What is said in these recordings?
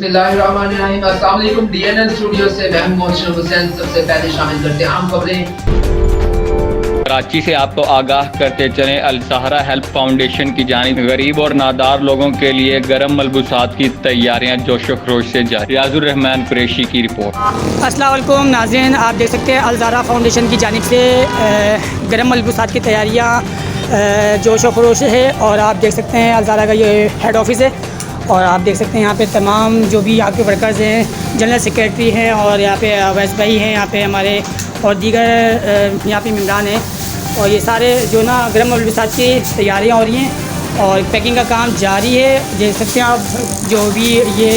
बिस्मिल्लाहिर्रहमानिर्रहीम। अस्सलाम वालेकुम। DNL स्टूडियो से मैं हूं मोहसिन हुसैन। सबसे पहले शामिल करते हैं आम खबरें। कराची से आपको आगाह करते चलें, अल सहारा हेल्प फाउंडेशन की जानिब गरीब और नादार लोगों के लिए गर्म मलबूसात की तैयारियां जोशो खरोश से जारी। रियाजुर रहमान कुरैशी की रिपोर्ट। अस्सलाम वालेकुम नाज़रीन, आप देख सकते हैं अल सहारा फाउंडेशन की जानिब से गर्म मलबूसात की तैयारियां जोशो खरोश है। और आप देख सकते हैं अल सहारा का ये हेड ऑफिस है। और आप देख सकते हैं यहाँ पे तमाम जो भी यहाँ के वर्कर्स हैं, जनरल सेक्रेटरी हैं और यहाँ पे अवैस भाई हैं, यहाँ पे हमारे और दीगर यहाँ पे मेम्बरान हैं। और ये सारे जो ना गर्म मलबूसात की तैयारियाँ हो रही हैं और पैकिंग का काम जारी है। देख सकते हैं आप जो भी ये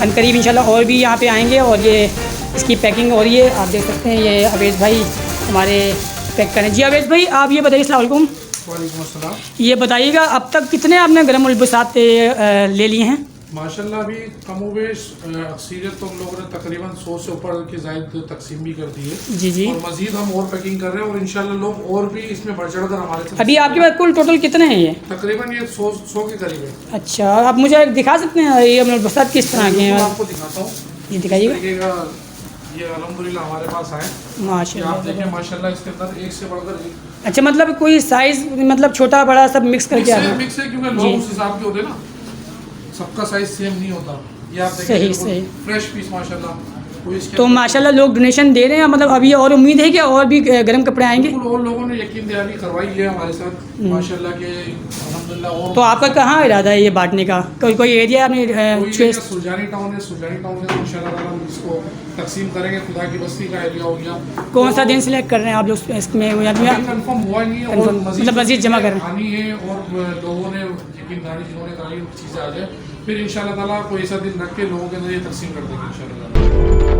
अनकरीब इंशाल्लाह और भी यहाँ पे आएंगे और ये इसकी पैकिंग हो रही है। आप देख सकते हैं ये अवैस भाई हमारे पैक करें। जी अवैस भाई, आप ये बताइए। अस्सलाम वालेकुम। वालेकुम अस्सलाम। ये बताइएगा अब तक कितने आपने गर्म मलबूसात ले लिए हैं? माशाल्लाह अभी कमोवेश अक्सरियत तो हम लोगों ने तकरीबन 100 से ऊपर की ज़ायद तकसीम भी कर दी है। जी जी। और मजीद हम और पैकिंग कर रहे हैं और इंशाल्लाह लोग और भी इसमें बढ़ चढ़ कर हमारे साथ। अभी आपके पास कुल टोटल कितने हैं ये? तकरीबन ये 100 के करीब है। अच्छा, आप मुझे दिखा सकते हैं ये मलबूसात किस तरह के हैं? आपको दिखाता हूँ, ये दिखाइएगा। ये अल्हम्दुलिल्लाह हमारे पास आए। माशाल्लाह, आप देखें माशाल्लाह इसके अंदर एक से बढ़कर एक। अच्छा, मतलब कोई साइज मतलब छोटा बड़ा सब मिक्स करके आ रहा है? मिक्स है क्योंकि लोग उस हिसाब के होते हैं ना, सबका साइज सेम नहीं होता। ये आप सही देखें सही फ्रेश पीस माशाल्लाह। तो माशाल्लाह लोग डोनेशन दे रहे हैं, मतलब अभी और उम्मीद है कि और भी गर्म कपड़े आएंगे? बिल्कुल, और लोगों ने यकीन दहानी करवाई है हमारे साथ माशाल्लाह के अल्हम्दुलिल्लाह। और तो आपका कहाँ इरादा है ये बांटने का? कोई एरिया आपने चॉइस? सुजानी टाउन है, सुजानी टाउन में इंशाल्लाह ताला हम इसको तकसीम करेंगे। खुदा की बस्ती का एरिया हो गया। कौन सा दिन सिलेक्ट कर रहे हैं आप लोग इसमें? कंफर्म हुआ नहीं है और मतलब मजीद जमा कर आनी है और लोगों ने यकीन दहानी जिन्होंने कराई चीज़ें आ जाए, फिर इंशाल्लाह ताला कोई ऐसा दिन रख के लोगों के अंदर ये तकसीम कर देंगे इंशाल्लाह।